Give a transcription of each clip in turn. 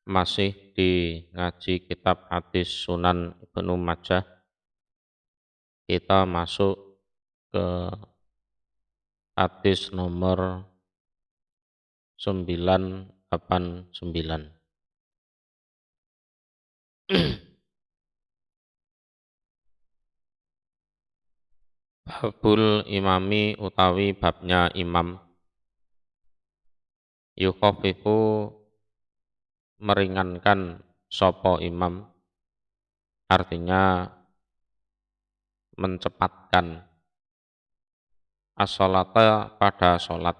Masih di ngaji kitab hadis Sunan Ibnu Majah, kita masuk ke hadis nomor 989. Babul imami utawi babnya imam, yukhafifu meringankan sopo imam, artinya mencepatkan as-sholata pada sholat.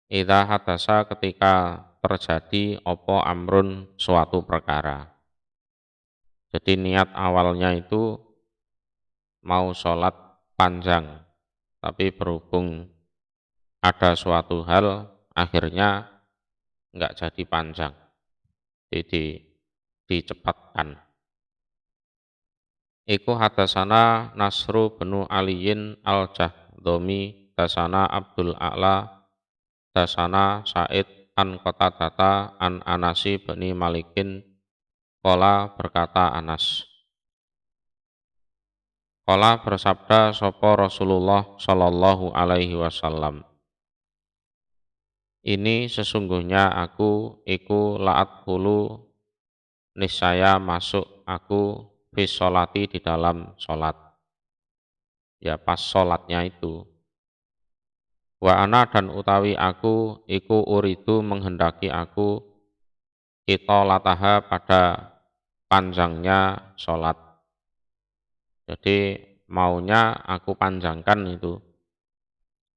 Idza hadasa ketika terjadi opo amrun suatu perkara. Jadi niat awalnya itu mau sholat panjang, tapi berhubung ada suatu hal akhirnya enggak jadi panjang, jadi dicepatkan. Iku hadasana Nasru bin Aliyin al-Jahdhomi, dasana Abdul A'la, dasana Sa'id an Qatadata an Anasi bin Malikin, qala berkata Anas. Qala bersabda sapa Rasulullah sallallahu alaihi wasallam. Ini sesungguhnya aku iku la'at hulu, niscaya masuk aku fi sholati di dalam sholat. Ya pas sholatnya itu. Wa ana dan utawi aku iku uridu menghendaki aku itolataha pada panjangnya sholat. Jadi maunya aku panjangkan itu.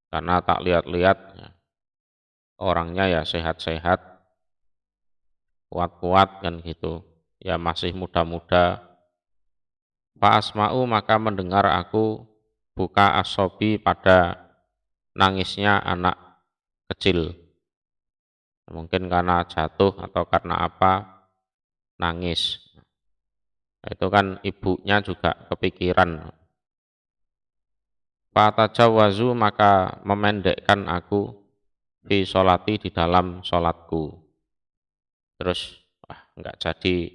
Karena tak lihat-lihat ya, orangnya ya sehat-sehat, kuat-kuat kan gitu. Ya masih muda-muda. Fa asma'u maka mendengar aku buka asobi pada nangisnya anak kecil. Mungkin karena jatuh atau karena apa nangis. Itu kan ibunya juga kepikiran. Fatajawazu maka memendekkan aku fi sholati di dalam sholatku. Terus enggak jadi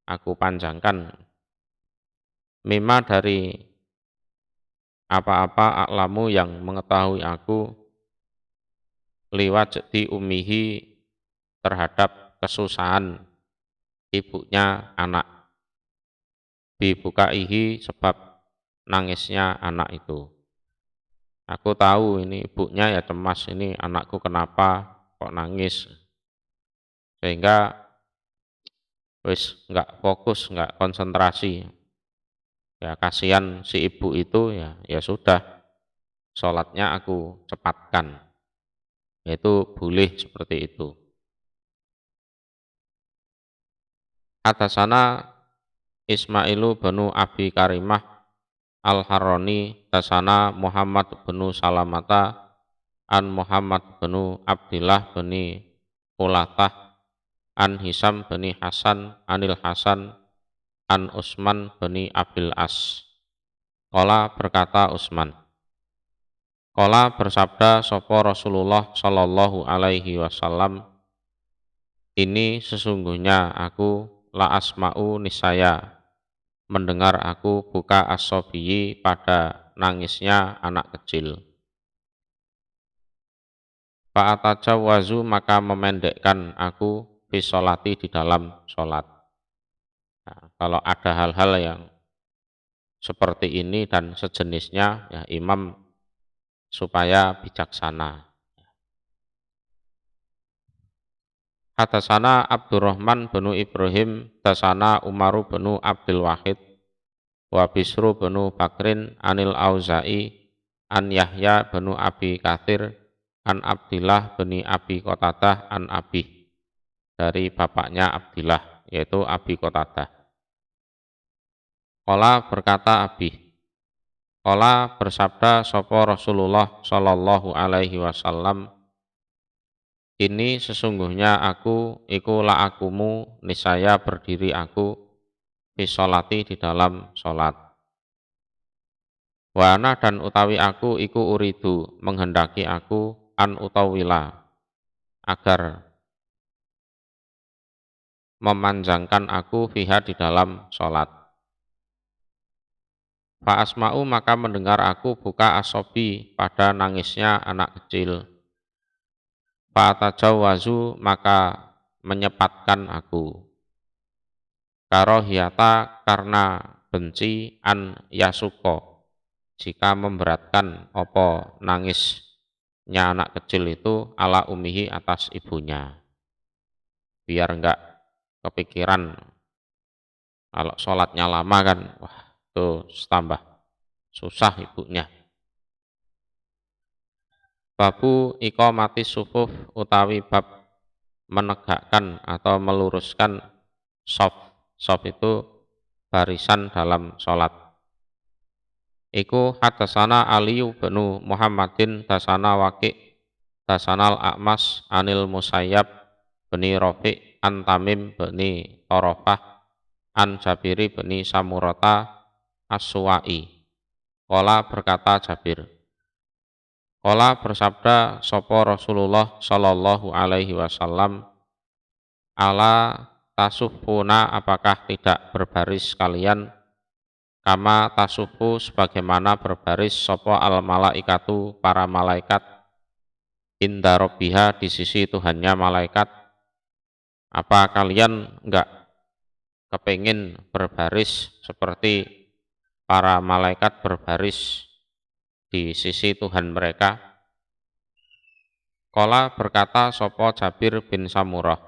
aku panjangkan. Mimma dari apa-apa aklamu yang mengetahui aku liwat di umihi terhadap kesusahan ibunya anak, bibukaihi sebab nangisnya anak itu. Aku tahu ini ibunya ya cemas, ini anakku kenapa kok nangis, sehingga wis nggak fokus, nggak konsentrasi. Ya kasihan si ibu itu, ya sudah, sholatnya aku cepatkan. Itu boleh seperti itu. Hadasana Ismailu bin Abi Karimah Al-Harrani, dasana Muhammad bin Salamata an Muhammad bin Abdillah bin Ulatah an Hisam bin Hasan anil Hasan an Utsman bin Abil As. Qala berkata Utsman. Qala bersabda sapa Rasulullah sallallahu alaihi wasallam, ini sesungguhnya aku la asma'u nisaya mendengar aku buka as-sobiyi pada nangisnya anak kecil. Fa'atajawazu maka memendekkan aku fi sholati di dalam sholat. Nah, kalau ada hal-hal yang seperti ini dan sejenisnya, ya imam supaya bijaksana. Hadasana Abdurrahman bin Ibrahim, dasana Umaru bin Abdul Wahid, wa Bisru bin Bakrin anil Auza'i, an Yahya bin Abi Katsir, an Abdillah bin Abi Qatadah, an Abi, dari bapaknya Abdillah, yaitu Abi Qatadah. Qala berkata Abi, qala bersabda sapa Rasulullah sallallahu alaihi wasallam, ini sesungguhnya aku iku la akumu niscaya berdiri aku fi sholati di dalam sholat. Wa ana dan utawi aku iku uridu menghendaki aku an utawila agar memanjangkan aku fiha di dalam sholat. Fa asma'u maka mendengar aku buka asobi pada nangisnya anak kecil. Fa tajawwazu maka menyepatkan aku. Karohiyata karena benci an yasuko jika memberatkan opo nangisnya anak kecil itu ala umihi atas ibunya. Biar enggak kepikiran kalau sholatnya lama kan, wah itu tambah susah ibunya. Babu iqamati sufuf utawi bab menegakkan atau meluruskan shaf. Shaf itu barisan dalam sholat. Iku hadasana Aliyu benu Muhammadin dasana Waqi' dasanal A'mas anil Musayyab beni Rafi' an Tamim beni Torofah an Jabiri beni Samurata As-Suwa'i. Qala berkata Jabir. Qala bersabda sapa Rasulullah sallallahu alaihi wasallam, ala tasufuna apakah tidak berbaris kalian kama tasufu sebagaimana berbaris sapa al malaikatu para malaikat inda rabbiha di sisi Tuhannya malaikat. Apa kalian enggak kepingin berbaris seperti para malaikat berbaris di sisi Tuhan mereka? Qala berkata sapa Jabir bin Samurah.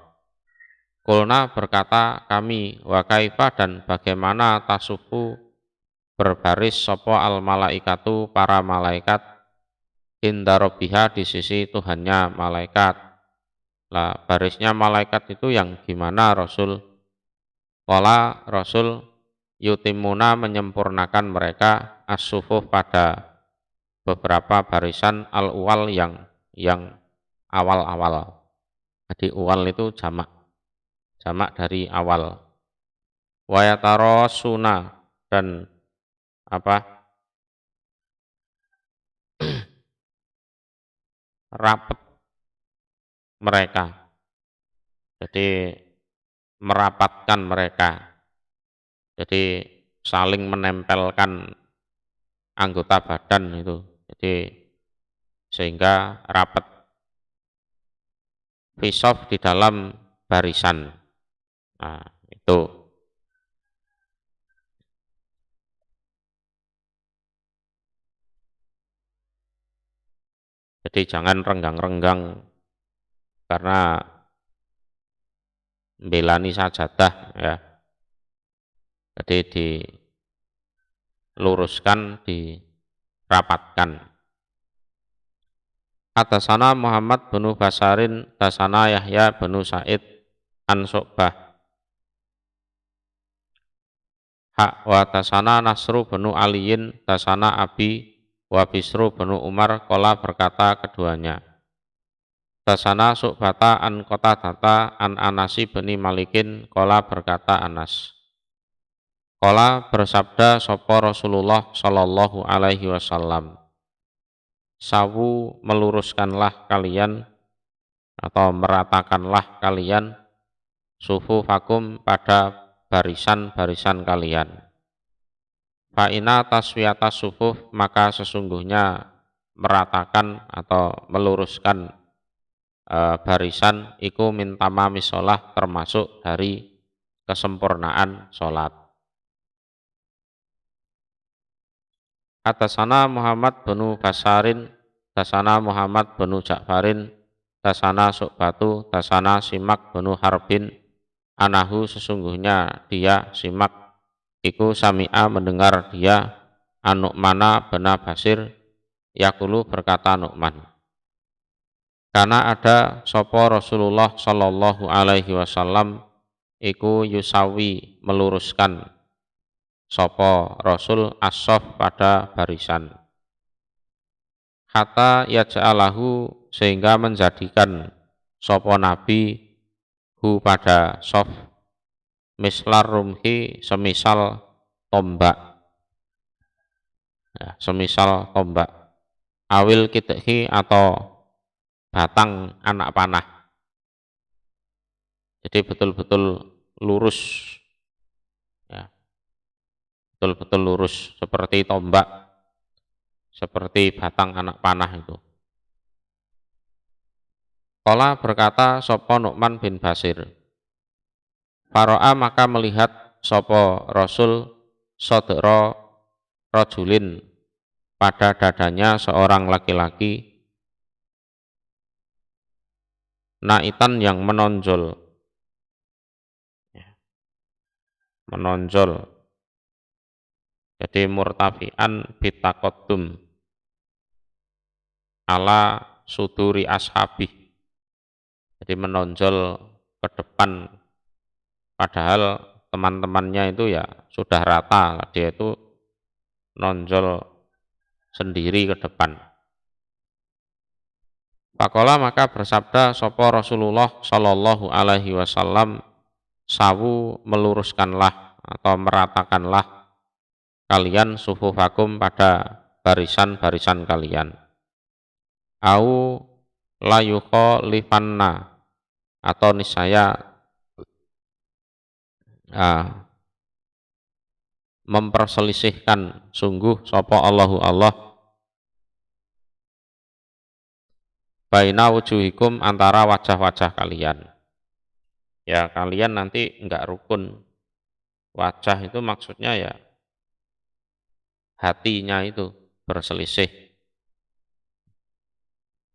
Qulna berkata kami wa kaifa dan bagaimana tasufu berbaris sapa al malaikatu para malaikat inda rabbiha di sisi Tuhannya malaikat. Lah barisnya malaikat itu yang gimana Rasul? Qala Rasul yutimuna menyempurnakan mereka as-sufuf pada beberapa barisan al-uwal yang awal-awal. Jadi uwal itu jamak dari awal. Wa yatarasuna dan rapat mereka. Jadi merapatkan mereka. Jadi saling menempelkan anggota badan itu. Jadi sehingga rapat fisof di dalam barisan. Nah, itu. Jadi jangan renggang-renggang karena belani sajadah ya. Jadi diluruskan, dirapatkan. Atasana Muhammad bin Basarin, tasana Yahya bin Sa'id an Su'bah. Hak wa tasana Nasru bin Aliyin, tasana Abi wa Bisru bin Umar, kola berkata keduanya. Tasana Su'bata an Qatadah an Anasi bin Malikin, kola berkata Anas. Kola bersabda sapa Rasulullah sallallahu alaihi wasallam. Sawu meluruskanlah kalian atau meratakanlah kalian sufufakum pada barisan-barisan kalian. Fa'ina taswiyata sufuf maka sesungguhnya meratakan atau meluruskan barisan iku min tamami sholah termasuk dari kesempurnaan sholat. Atasana Muhammad bin Basarin, tasana Muhammad bin Ja'farin, tasana Su'batu, tasana Simak bin Harbin, anahu sesungguhnya dia Simak, iku sami'a mendengar dia, An-Nu'mana bin Basir, yakulu berkata Nu'man. Karena ada sopo Rasulullah sallallahu alaihi wasallam, iku yusawi meluruskan sopo Rasul as-sof pada barisan. Hatta yaj'alahu sehingga menjadikan sopo Nabi hu pada sof mislar rumhi semisal tombak. Ya, semisal tombak. Awil kidhi atau batang anak panah. Jadi betul-betul lurus, ya, betul-betul lurus seperti tombak, seperti batang anak panah itu. Qala berkata sapa Nu'man bin Bashir, Faro'a maka melihat sapa Rasul sodra rajulin pada dadanya seorang laki-laki naitan yang menonjol, menonjol, jadi murtafi'an bitaqaddum ala suduri ashabih, jadi menonjol ke depan padahal teman-temannya itu ya sudah rata, dia itu nonjol sendiri ke depan. Faqala maka bersabda sapa Rasulullah sallallahu alaihi wasallam, sawu meluruskanlah atau meratakanlah kalian sufufakum pada barisan-barisan kalian. Au layukho lifanna, atau niscaya memperselisihkan sungguh sapa Allahu Allah baina wujuhikum, antara wajah-wajah kalian. Ya, kalian nanti enggak rukun. Wajah itu maksudnya ya hatinya itu berselisih.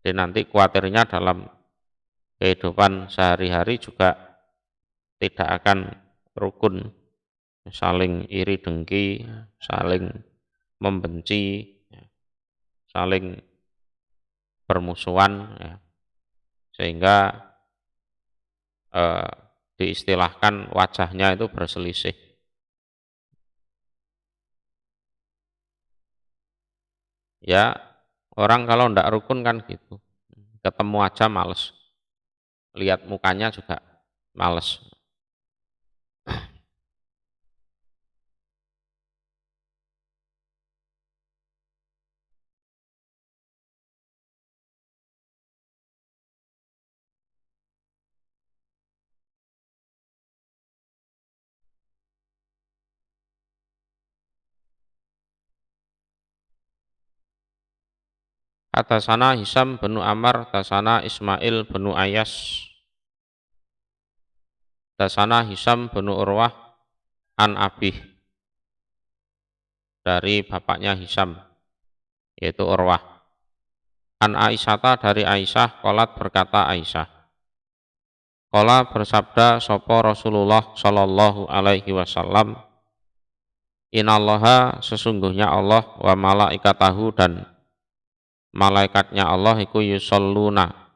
Dan nanti khawatirnya dalam kehidupan sehari-hari juga tidak akan rukun, saling iri dengki, saling membenci, saling bermusuhan, ya. Sehingga diistilahkan wajahnya itu berselisih. Ya, orang kalau ndak rukun kan gitu, ketemu aja males, lihat mukanya juga males. Atasana Hisam bin Amr, tasana Ismail bin Ayas, tasana Hisam bin Urwah an Abih, dari bapaknya Hisam yaitu Urwah, an Aisyata dari Aisyah, qalat berkata Aisyah, qala bersabda sapa Rasulullah sallallahu alaihi wasallam, Inallaha sesungguhnya Allah wa malaikatahu dan malaikatnya Allah iku yusalluna,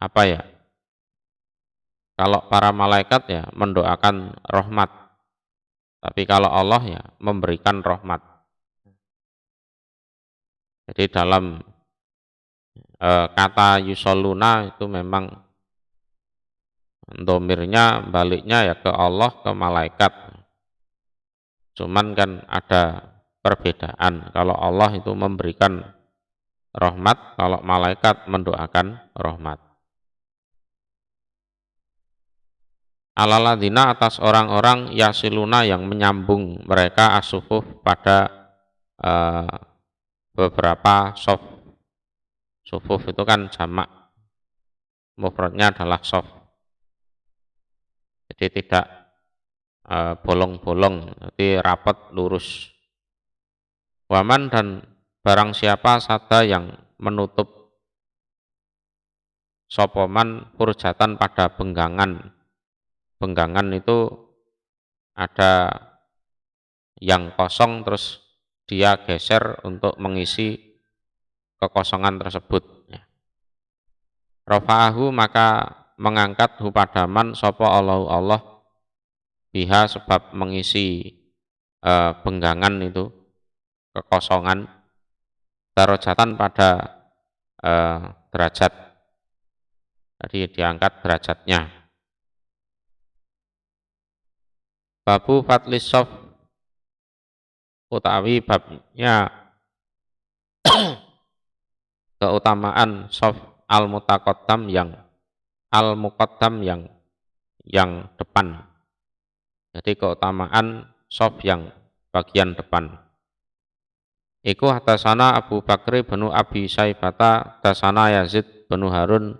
apa ya, kalau para malaikat ya mendoakan rahmat, tapi kalau Allah ya memberikan rahmat. Jadi dalam kata yusalluna itu memang domirnya baliknya ya ke Allah, ke malaikat. Cuman kan ada perbedaan, kalau Allah itu memberikan rahmat, kalau malaikat mendoakan rahmat. Alaladina, atas orang-orang yasiluna yang menyambung mereka asufuf pada beberapa sof. Sufuf itu kan jamak, mufradnya adalah sof. Jadi tidak bolong-bolong, jadi rapat lurus. Waman, dan barang siapa sada yang menutup sopoman purjatan pada benggangan. Benggangan itu ada yang kosong terus dia geser untuk mengisi kekosongan tersebut. Rafa'ahu, maka mengangkat hu padaman sapa Allahu Allah biha, sebab mengisi benggangan itu, kekosongan, darajatan pada derajat, jadi diangkat derajatnya. Babu fadlis sof, utawi babnya keutamaan sof al mutaqaddam yang al-muqaddam yang depan. Jadi keutamaan shaf yang bagian depan. Iku hadasana Abu Bakri bin Abi Saibata, hadasana Yazid bin Harun,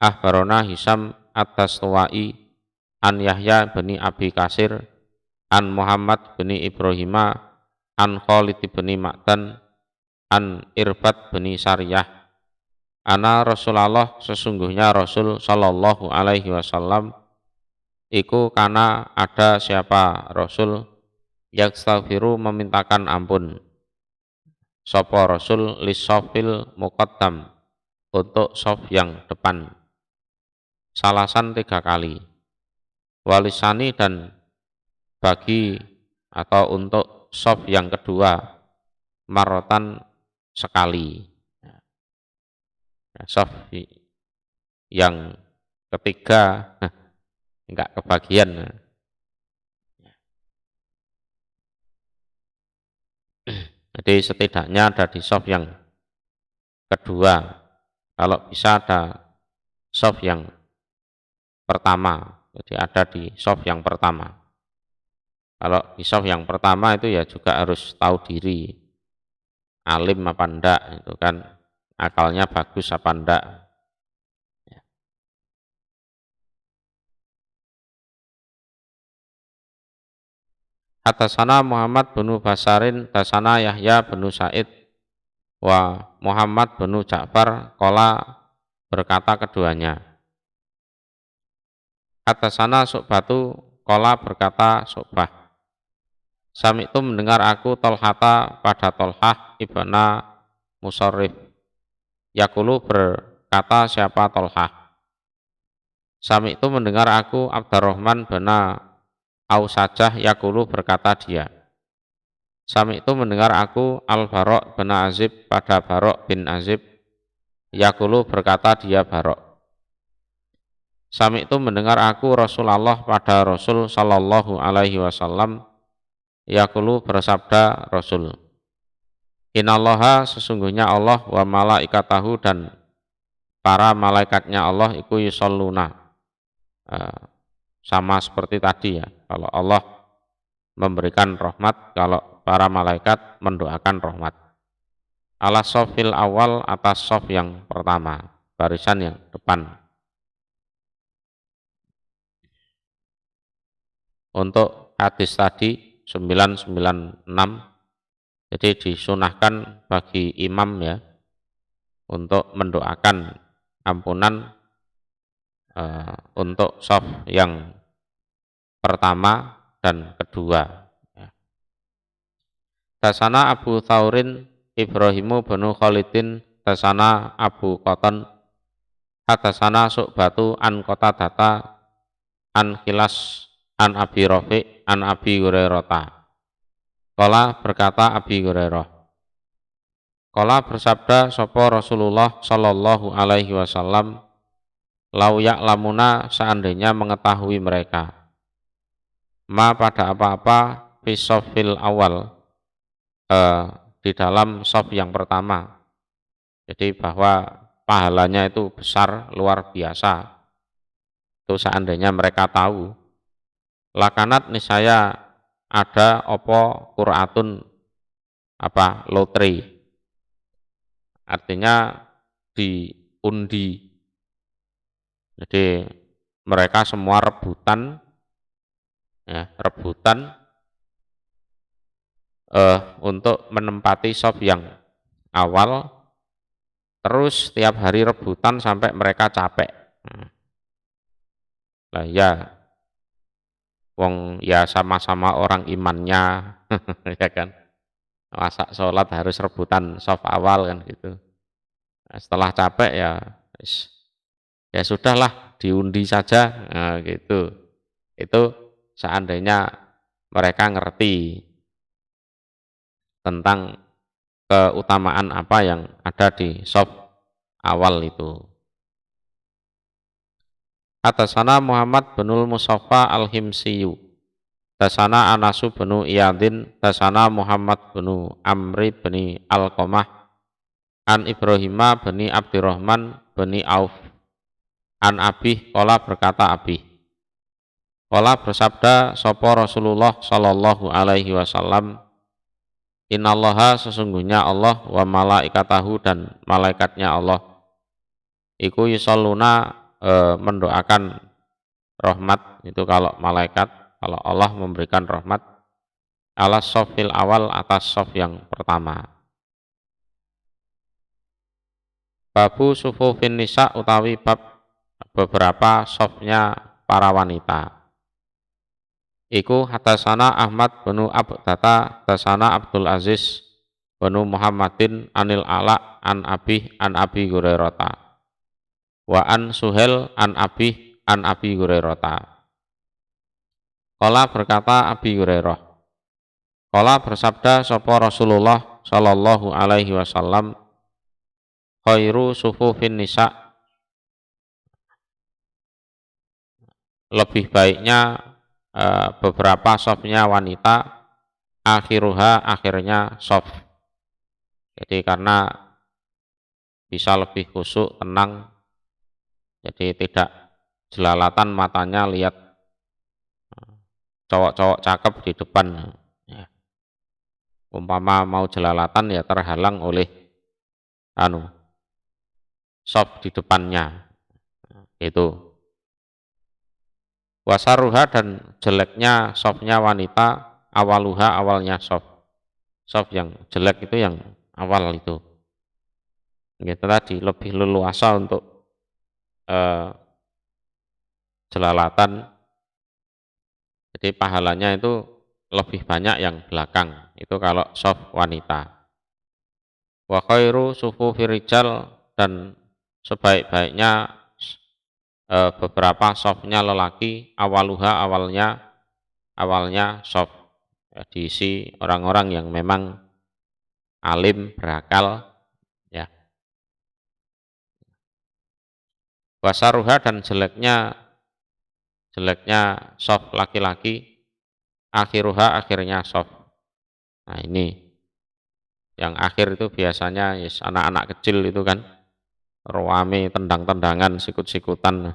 akhbarona Hisam at-Tastuwai, an Yahya bin Abi Kasir, an Muhammad bin Ibrahima, an Khalid bin Ma'dan, an Irbat bin Sariyah, ana Rasulullah, sesungguhnya Rasul sallallahu alaihi wasallam, iku kana ada siapa Rasul, yastaghfiru memintakan ampun, sapa Rasul lisofil muqaddam, untuk sof yang depan, salasan 3 kali, walisani dan bagi atau untuk sof yang kedua marotan sekali. Sof yang ketiga enggak kebagian. Jadi setidaknya ada di sof yang kedua. Kalau bisa ada sof yang pertama. Jadi ada di sof yang pertama. Kalau di sof yang pertama itu ya juga harus tahu diri, alim apa enggak, itu kan akalnya bagus apa enggak. Hadasana Muhammad bin Basarin, hadasana Yahya bin Sa'id, wa Muhammad bin Ja'far, qala berkata keduanya. Hadasana Su'batu, qala berkata Su'bah. Sami itu mendengar aku Tolhata pada Tolhah ibna Musarrif. Yakulu berkata siapa Tolhah. Sami itu mendengar aku Abdurrahman bin Ausajah, yakulu berkata dia. Sami itu mendengar aku Al-Barok bin Azib pada Barok bin Azib, yakulu berkata dia Barok. Sami itu mendengar aku Rasulullah pada Rasul sallallahu alaihi wasallam, yakulu bersabda Rasul. Innallaha, sesungguhnya Allah, wa malaikatahu dan para malaikatnya Allah, iku yusholluna. Sama seperti tadi ya, kalau Allah memberikan rahmat, kalau para malaikat mendoakan rahmat. Ala sofil awal, atas sof yang pertama, barisan yang depan. Untuk hadis tadi 996, jadi disunahkan bagi imam ya untuk mendoakan ampunan untuk sof yang pertama dan kedua. Tasana Abu Thaurin Ibrahimu bin Khalidin, tasana Abu Qatan, hadasana Su'batu an Qatadata an Khilas an Abi Rafi an Abi Hurairah. Qala berkata Abi Hurairah. Qala bersabda sapa Rasulullah sallallahu alaihi wasallam, lau ya'lamuna, seandainya mengetahui mereka, ma pada apa-apa fi sofil awal, di dalam sof yang pertama, jadi bahwa pahalanya itu besar luar biasa, itu seandainya mereka tahu, lakanat niscaya ada opo qur'atun, apa, lotre, artinya diundi. Jadi mereka semua rebutan, ya, rebutan untuk menempati sof yang awal, terus tiap hari rebutan sampai mereka capek. Lah ya, wong ya sama-sama orang imannya, ya kan, masa sholat harus rebutan sof awal kan gitu. Nah, setelah capek ya sudahlah, diundi saja, nah, gitu. Itu seandainya mereka ngerti tentang keutamaan apa yang ada di sof awal itu. Hadasana Muhammad binul Musafa al-Himsiyu, hadasana Anasu binu Iyadin, hadasana Muhammad binu Amri bini Alqamah, an Ibrahima bini Abdurrahman bini Auf, an Abi qala berkata Abi qala bersabda sapa Rasulullah sallallahu alaihi wasallam innallaha sesungguhnya Allah wa malaikatahu dan malaikatnya Allah iku yusalluna mendoakan rahmat itu kalau malaikat, kalau Allah memberikan rahmat ala sofil awal atas sof yang pertama. Babu sufufin nisa utawi bab beberapa sofnya para wanita. Iku hatasana Ahmad bin Abdata hatasana Abdul Aziz bin Muhammadin anil Ala an Abi Hurairah wa an Suhel an Abi Hurairah. Qala berkata Abi Hurairah. Qala bersabda sapa Rasulullah sallallahu alaihi wasallam khairu sufufin nisa lebih baiknya beberapa sofnya wanita akhiruha akhirnya sof. Jadi karena bisa lebih khusyuk, tenang, jadi tidak jelalatan matanya lihat cowok-cowok cakep di depan. Ya. Umpama mau jelalatan ya terhalang oleh sof di depannya. Itu. Wasaruha dan jeleknya sofnya wanita awaluha awalnya sof. Sof yang jelek itu yang awal itu. Gitu tadi lebih leluasa untuk jelalatan, jadi pahalanya itu lebih banyak yang belakang itu kalau soft wanita. Wa khairu sufufi rijal dan sebaik-baiknya beberapa softnya lelaki awaluha awalnya soft ya, diisi orang-orang yang memang alim berakal ya. Wasaruha dan jeleknya soft laki-laki akhiruha akhirnya soft. Nah ini yang akhir itu biasanya yes, anak-anak kecil itu kan ruame tendang-tendangan sikut-sikutan.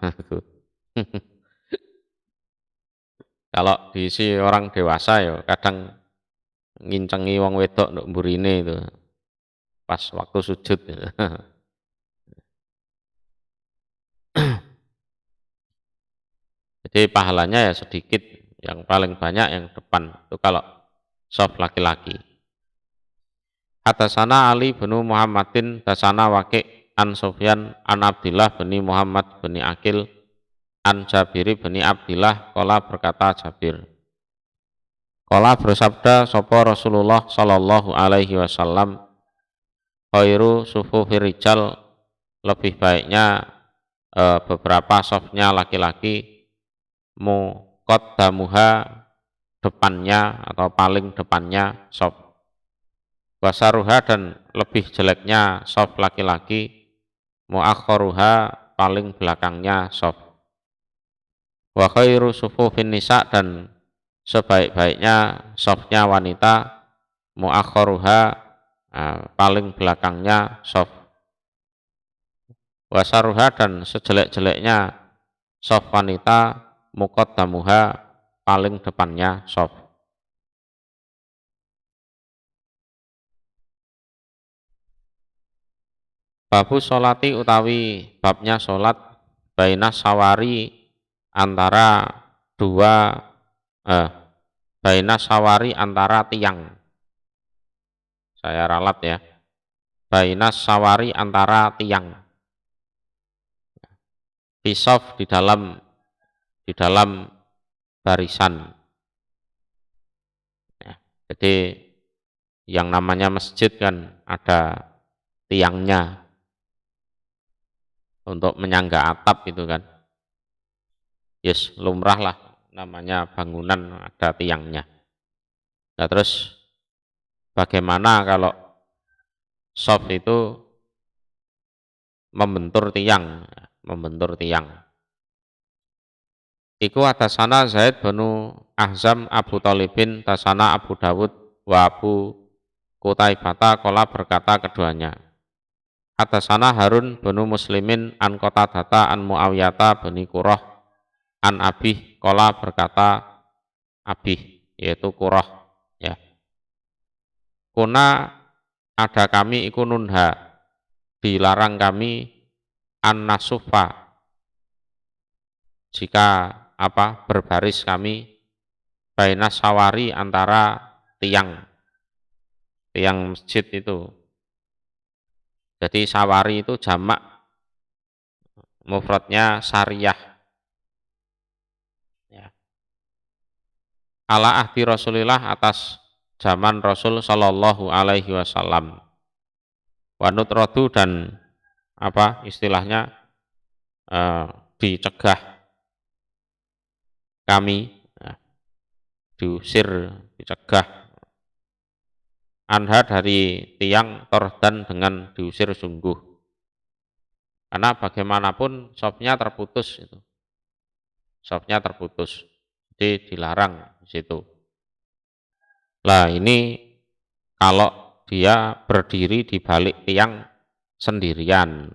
Kalau diisi orang dewasa ya kadang ngincengi wong wedok nduk mburine itu pas waktu sujud. Jadi pahalanya ya sedikit, yang paling banyak yang depan itu kalau soft laki-laki. Hatasana Ali bin Muhammadin dasana Waqi' an Sufyan an Abdillah bin Muhammad bin Akil an Jabiri bin Abdillah qala berkata Jabir. Qala bersabda sapa Rasulullah sallallahu alaihi wasallam khairu sufufir rijal lebih baiknya beberapa softnya laki-laki muqaddamuha depannya atau paling depannya soft. Wasaruha dan lebih jeleknya soft laki-laki muakhiruha paling belakangnya soft. Wa khairu sufufin nisa dan sebaik-baiknya softnya wanita muakhiruha paling belakangnya soft. Wasaruha dan sejelek-jeleknya soft wanita muqaddamuha paling depannya soft. Babu sholati utawi babnya sholat baina sawari antara dua baina sawari antara tiang. Saya ralat ya. Baina sawari antara tiang. Fisof di dalam barisan. Ya, jadi yang namanya masjid kan ada tiangnya untuk menyangga atap itu kan. Yes, lumrah lah namanya bangunan ada tiangnya. Nah terus bagaimana kalau soft itu membentur tiang. Iku atasana Zaid bin Ahzam Abu Thalibin tasana Abu Dawud wa Abu Qutaibata qala berkata keduanya. Hadatsana Harun bin Muslimin an Qatadah an Muawiyah bin Qurrah an Abih qala berkata Abih yaitu Qurrah ya. Kuna ada kami iku nunha dilarang kami an nasufa jika berbaris kami baina sawari antara tiang masjid itu. Jadi sawari itu jamak, mufradnya sariyah. Ya. Ala ahdi Rasulillah atas zaman Rasul Shallallahu Alaihi Wasallam. Wanutrodu dan istilahnya dicegah kami, diusir, dicegah anha dari tiang tordan dengan diusir sungguh. Karena bagaimanapun sopnya terputus itu. Sopnya terputus. Jadi dilarang di situ. Lah ini kalau dia berdiri di balik tiang sendirian.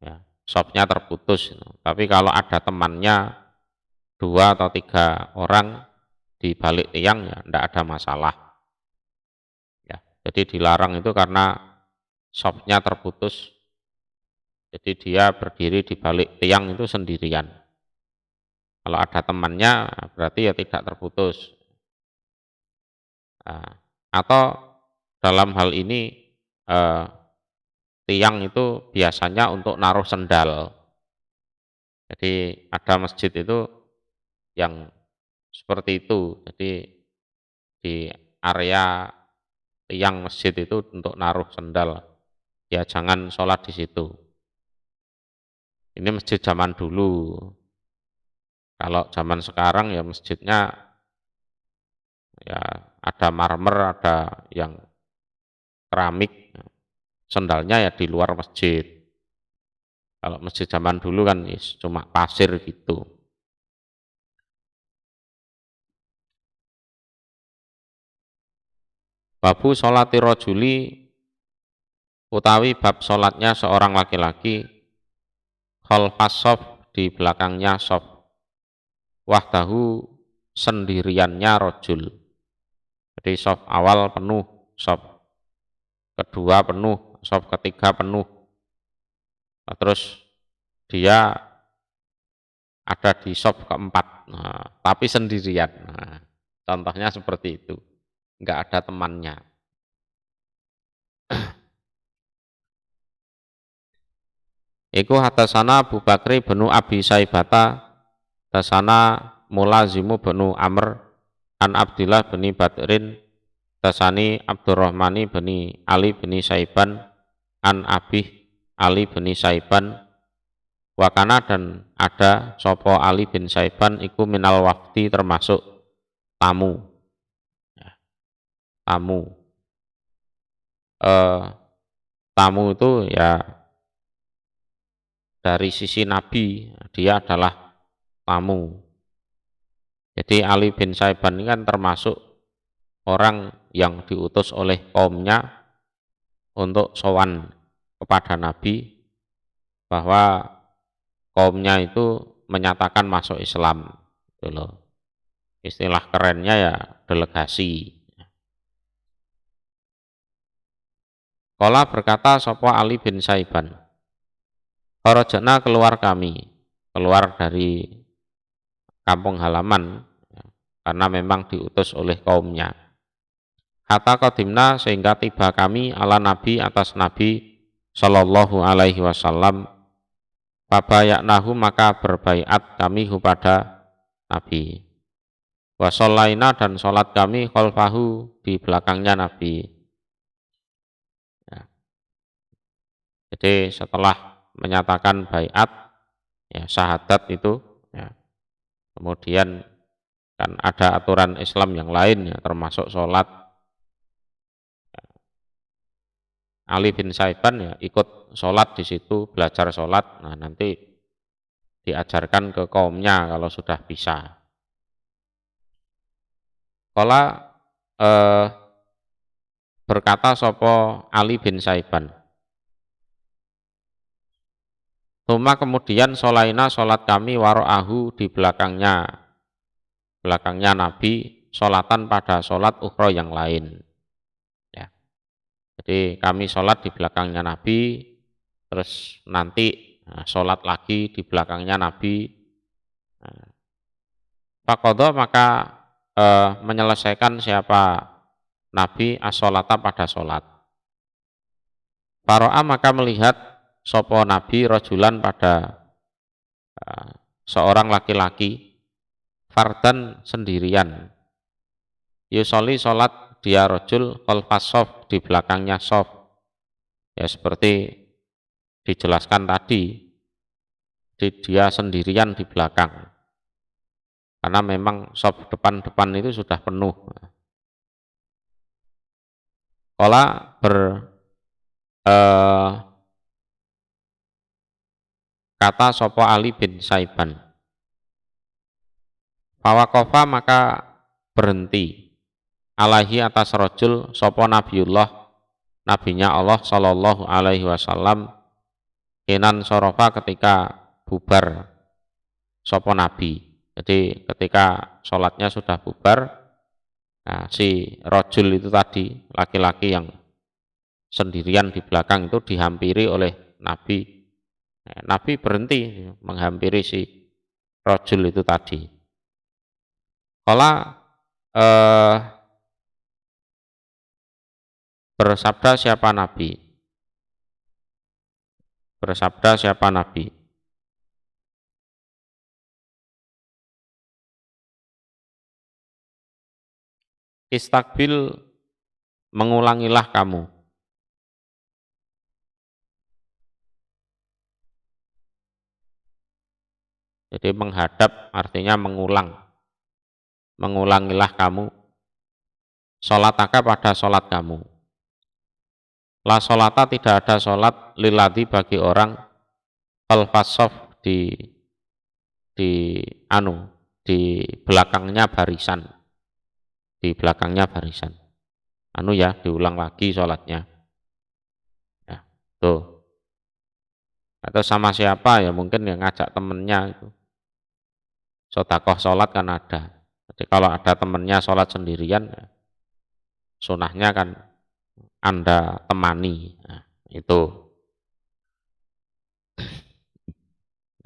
Ya, sopnya terputus. Tapi kalau ada temannya 2 atau 3 orang di balik tiang ya tidak ada masalah. Jadi dilarang itu karena sopnya terputus. Jadi dia berdiri di balik tiang itu sendirian. Kalau ada temannya berarti ya tidak terputus. Atau dalam hal ini tiang itu biasanya untuk naruh sendal. Jadi ada masjid itu yang seperti itu. Jadi di area tiang masjid itu untuk naruh sendal. Ya jangan sholat di situ. Ini masjid zaman dulu. Kalau zaman sekarang ya masjidnya ya ada marmer, ada yang keramik. Sendalnya ya di luar masjid. Kalau masjid zaman dulu kan cuma pasir gitu. Babu sholati rojuli utawi bab sholatnya seorang laki-laki khalfas shaf di belakangnya shaf wahdahu sendiriannya rojul. Jadi shaf awal penuh, shaf kedua penuh, shaf ketiga penuh. Nah, terus dia ada di shaf keempat, tapi sendirian. Contohnya seperti itu. Enggak ada temannya. Iku hatasana Abu Bakri benu Abi Saibata tasana Mulazimu benu Amr an Abdillah beni Badrin tasani Abdurrahmani beni Ali beni Saiban an Abih Ali beni Saiban wakana dan ada sopo Ali bin Saiban iku minal wafdi termasuk tamu. Tamu. Tamu itu ya dari sisi Nabi, dia adalah tamu. Jadi Ali bin Saiban ini kan termasuk orang yang diutus oleh kaumnya untuk sowan kepada Nabi bahwa kaumnya itu menyatakan masuk Islam. Gitu loh. Istilah kerennya ya delegasi. Kala berkata sapa Ali bin Saiban, Kharajna keluar kami, keluar dari kampung halaman, karena memang diutus oleh kaumnya. Hatta qadimna sehingga tiba kami ala Nabi atas Nabi Sallallahu Alaihi Wasallam. Fabayaknahu maka berbaiat kami kepada Nabi. Wasollaina dan sholat kami khalfahu di belakangnya Nabi. Jadi setelah menyatakan baiat, ya syahadat itu, ya, kemudian kan ada aturan Islam yang lain, ya, termasuk sholat. Ali bin Saiban ya ikut sholat di situ, belajar sholat. Nah nanti diajarkan ke kaumnya kalau sudah bisa. Kala berkata sopo Ali bin Saiban, Tuma kemudian solaina solat kami waro'ahu di belakangnya Nabi solatan pada solat ukhra yang lain. Ya. Jadi kami solat di belakangnya Nabi, terus nanti solat lagi di belakangnya Nabi. Faqadha maka menyelesaikan siapa Nabi as-sholata pada solat. Faro'a maka melihat sopo Nabi rojulan pada seorang laki-laki fardan sendirian. Yusoli solat dia rojul khalfas sof di belakangnya sof. Ya seperti dijelaskan tadi, dia sendirian di belakang. Karena memang sof depan-depan itu sudah penuh. Kala kata sopo Ali bin Saiban. Fawakofa maka berhenti alaihi atas rojul sopo Nabiullah, nabinya Allah Shallallahu Alaihi Wasallam, inan sorofa ketika bubar sopo Nabi. Jadi ketika sholatnya sudah bubar, nah, si rojul itu tadi laki-laki yang sendirian di belakang itu dihampiri oleh Nabi. Nabi berhenti menghampiri si rojul itu tadi. Kala bersabda siapa Nabi? Bersabda siapa Nabi? Istakbil mengulangilah kamu. Jadi menghadap artinya mengulang. Mengulangilah kamu sholataka pada sholat kamu. La sholata tidak ada sholat lilladzi bagi orang al-fasof di belakangnya barisan. Di belakangnya barisan. Ya diulang lagi sholatnya. Ya, tuh. Atau sama siapa ya mungkin yang ngajak temennya itu. Sodakoh sholat kan ada. Jadi kalau ada temennya sholat sendirian, sunahnya kan Anda temani. Nah, itu.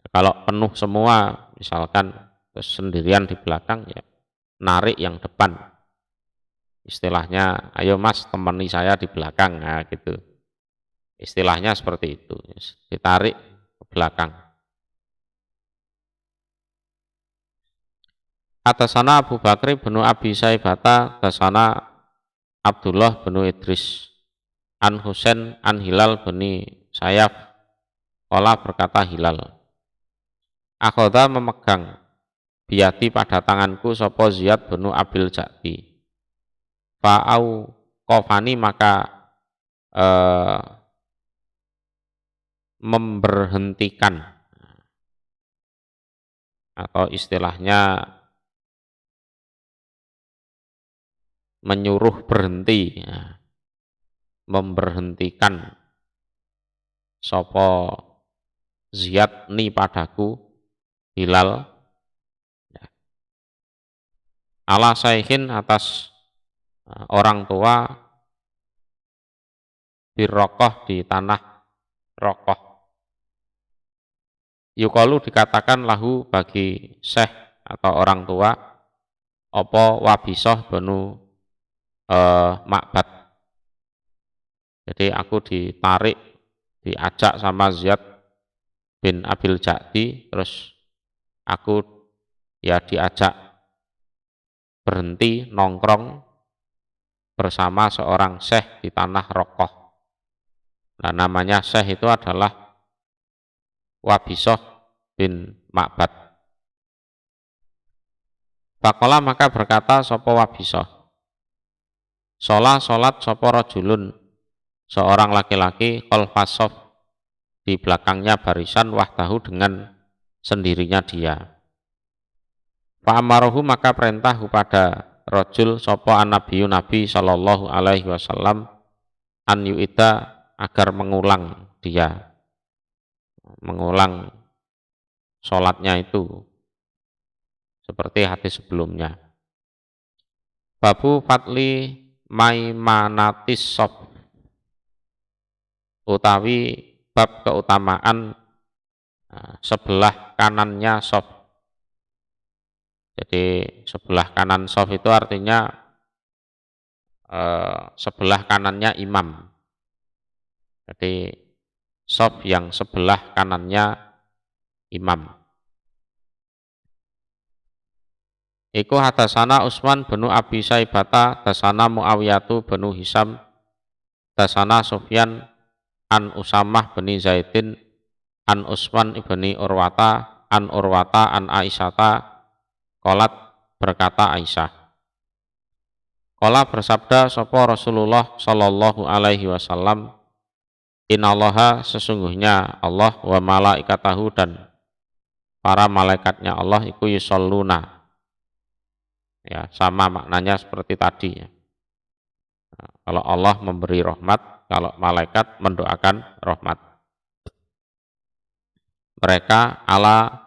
Kalau penuh semua, misalkan sendirian di belakang, ya narik yang depan. Istilahnya, ayo mas temani saya di belakang, nah, gitu. Istilahnya seperti itu, ditarik ke belakang. Atasana Abu Bakri bin Abi Saibata, atasana Abdullah bin Idris, an Husain an Hilal bin Sayaf, Qala berkata Hilal, akhoda memegang biati pada tanganku sopo Ziyad bin Abil Ja'di, fa'au kofani maka memberhentikan, atau istilahnya menyuruh berhenti, ya. Memberhentikan sopo Ziyad ni padaku Hilal, ya. Ala saihin atas orang tua birrokoh di tanah rokoh. Yukalu dikatakan lahu bagi syekh atau orang tua opo wabisoh benu makbat. Jadi aku ditarik, diajak sama Ziyad bin Abil Ja'di, terus aku ya diajak berhenti nongkrong bersama seorang syekh di tanah rokoh. Nah, namanya syekh itu adalah Wabisoh bin Ma'bad. Faqala maka berkata sopo Wabisoh, sholat sopo rojulun, seorang laki-laki khalfasof di belakangnya barisan wahdahu dengan sendirinya dia. Fa'amarohu maka perintah kepada rojul sopo an-nabiyu Nabi Sallallahu Alaihi Wasallam an yu'ida agar mengulang dia. mengulang sholatnya itu seperti hadis sebelumnya. Babu fadli maimanatis sof, utawi bab keutamaan sebelah kanannya sof. Jadi sebelah kanan sof itu artinya sebelah kanannya imam. Jadi sof yang sebelah kanannya imam. Iku hadasana Utsman bin Abi Saibata, dasana Muawiyatu bin Hisam, dasana Sufyan an Usamah bin Zaidin, an Utsman ibni Urwata, an Urwata an Aisyata, qalat berkata Aisyah. Qala bersabda sapa Rasulullah sallallahu alaihi wasallam, innallaha sesungguhnya Allah wa malaikatahu dan para malaikatnya Allah iku yusholluna. Ya, sama maknanya seperti tadi ya. Kalau Allah memberi rahmat, kalau malaikat mendoakan rahmat. Mereka ala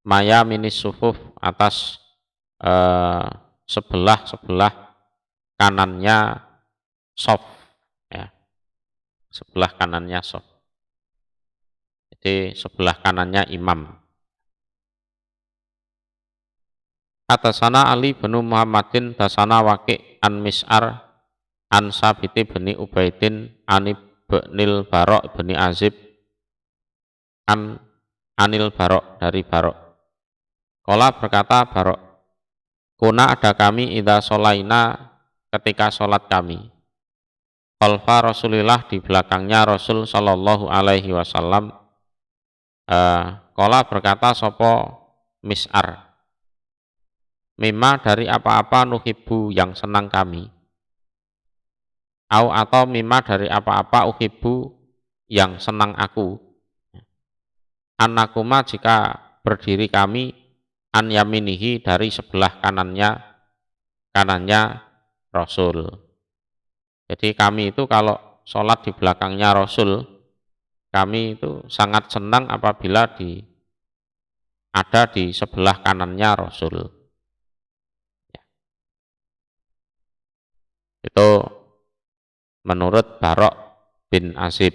maya minis sufuf, atas sebelah kanannya sof, ya. Sebelah kanannya sof. Jadi sebelah kanannya imam. Atasana Ali bin Muhammadin, dasana Waqi' an Mis'ar an Sabiti bin Ubaidin an Ibnil Barok bin Azib anil Barok, dari Barok. Qala berkata Barok, kuna ada kami idza sholaina, ketika sholat kami, khalfa Rasulillah, di belakangnya Rasul sallallahu alaihi wasallam. Qala berkata sapa Mis'ar, mimma dari apa-apa nuhibbu yang senang kami, atau mimma dari apa-apa uhibbu yang senang aku, anakuma jika berdiri kami, an yaminihi dari sebelah kanannya Rasul. Jadi kami itu kalau sholat di belakangnya Rasul, kami itu sangat senang apabila ada di sebelah kanannya Rasul. Itu menurut Barok bin Azib.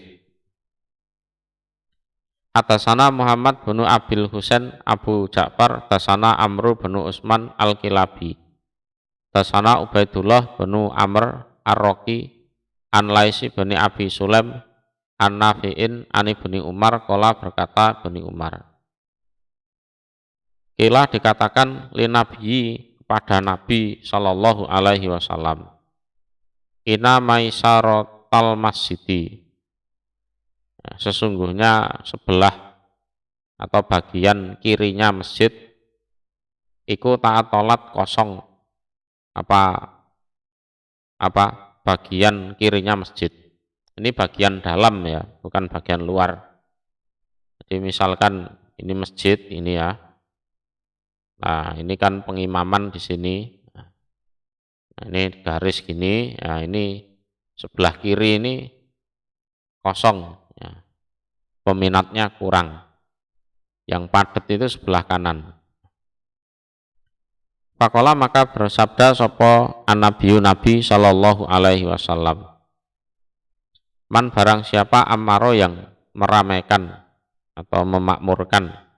Atasana Muhammad bin Abil Husain Abu Ja'far, tasana Amru bin Utsman Al-Kilabi, tasana Ubaidullah bin Amr Ar-Raqi an Laisi bin Abi Sulaim an Nafi'in an Ibni Umar, qala berkata Ibni Umar, kila dikatakan linabiyyi, kepada Nabi sallallahu alaihi wasallam, ina maisarotal masjidi, sesungguhnya sebelah atau bagian kirinya masjid, iku taat tolat kosong, bagian kirinya masjid. Ini bagian dalam ya, bukan bagian luar. Jadi misalkan ini masjid ini ya, nah ini kan pengimaman di sini. Nah, ini garis gini, ya ini sebelah kiri ini kosong, ya. Peminatnya kurang. Yang padat itu sebelah kanan. Faqala, maka bersabda sapa an-nabiyyu Nabi sallallahu alaihi wasallam, man barang siapa amaro yang meramaikan atau memakmurkan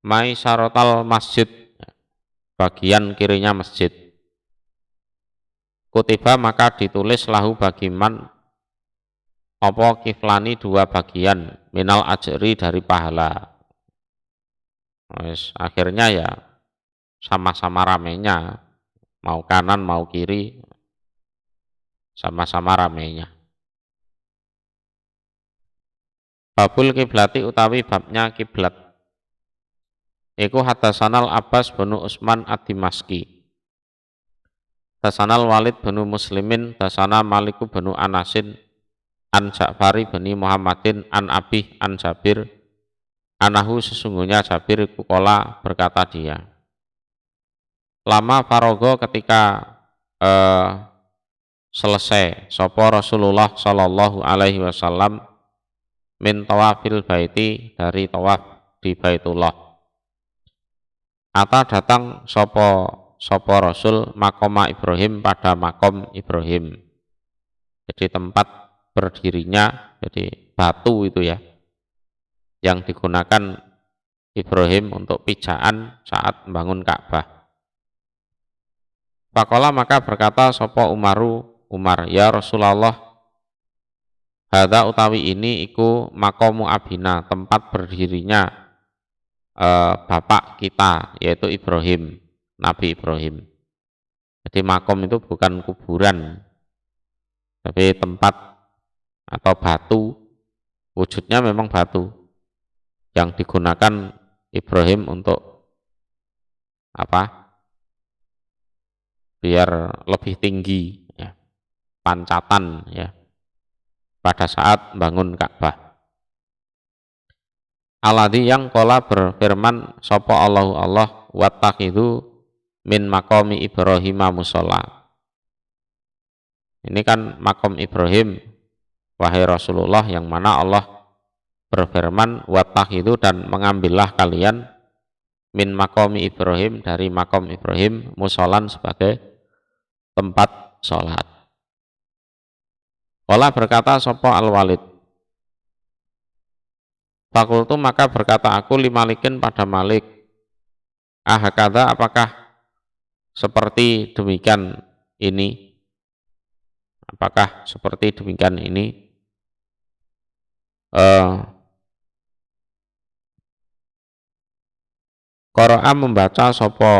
maisarotal masjid, bagian kirinya masjid, kutiba maka ditulis lahu bagiman apa kiflani, dua bagian, minal ajri dari pahala. Akhirnya ya sama-sama ramenya, mau kanan mau kiri sama-sama ramenya. Babul kiblati, utawi babnya kiblat. Iku hadasanal Abbas bin Utsman ad-Dimaski, dasanal Walid bin Muslimin, dasana Maliku bin Anasin, an Ja'fari bin Muhammadin, an Abih, an Jabir, anahu sesungguhnya Jabir kukola berkata dia, lama farogo ketika eh, selesai sapa Rasulullah sallallahu alaihi wasallam min tawafil baiti dari tawaf di Baitullah. Ata datang sapa Rasul makoma Ibrahim pada makom Ibrahim. Jadi tempat berdirinya, jadi batu itu ya, yang digunakan Ibrahim untuk pijaan saat membangun Ka'bah. Faqala maka berkata sapa Umar, ya Rasulullah, hadza utawi ini iku makomu abina, tempat berdirinya bapak kita, yaitu Ibrahim, Nabi Ibrahim. Jadi makom itu bukan kuburan, tapi tempat atau batu, wujudnya memang batu yang digunakan Ibrahim untuk apa? Biar lebih tinggi, ya, pancatan, ya, pada saat bangun Ka'bah. Alladzi yang qala berfirman sapa Allah wattakhidhu min maqami Ibrahim musalla. Ini kan makom Ibrahim, wahai Rasulullah, yang mana Allah berfirman wattakhidhu, dan mengambillah kalian min maqami Ibrahim, dari makom Ibrahim, musolan, sebagai tempat sholat. Qala berkata sapa Al-Walid, fakultu maka berkata aku limalikin pada Malik, ahakadha, apakah seperti demikian ini? Apakah seperti demikian ini? Qara'a membaca sapa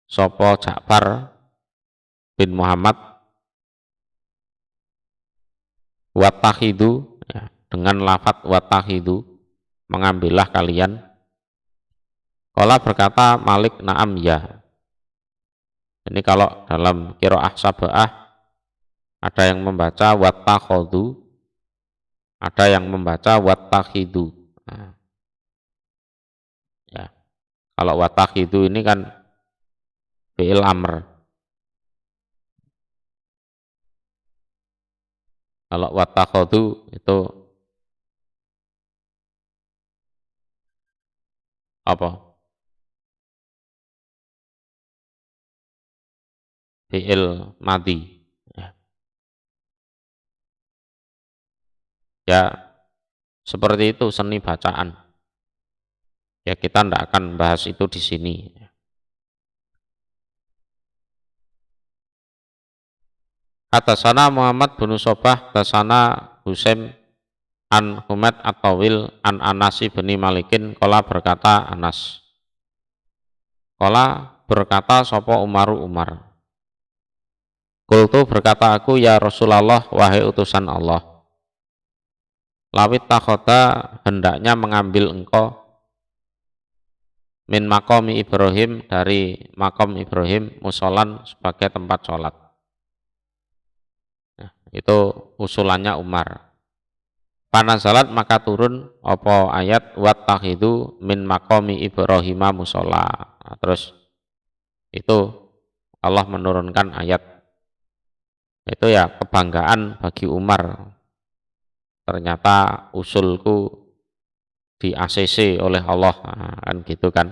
Ja'far bin Muhammad wattakhidhu, ya, dengan lafadz wattakhidhu, mengambillah kalian. Qala berkata Malik, na'am, ya. Ini kalau dalam qiraah sab'ah ada yang membaca wattakhadhu, ada yang membaca wattakhidhu. Nah, ya. Kalau wattakhidhu ini kan fi'il amr. Kalau wattakhadhu itu apa? Fi'il madhi. Ya, seperti itu seni bacaan. Ya, kita tidak akan bahas itu di sini. Atasana Muhammad bin Sobah, atasana Husaim an Humaid at-Tawil an Anasi bin Malikin, qala berkata Anas. Qala berkata sapa Umar. Qultu berkata aku, ya Rasulullah, wahai utusan Allah. Lawit takhota, hendaknya mengambil engkau min makomi Ibrahim, dari makom Ibrahim, musolan, sebagai tempat sholat. Nah, itu usulannya Umar. Panazalat maka turun apa ayat wattakhidhu min makomi Ibrahim musola. Nah, terus itu Allah menurunkan ayat. Itu ya kebanggaan bagi Umar. Ternyata usulku di ACC oleh Allah, nah, kan gitu kan.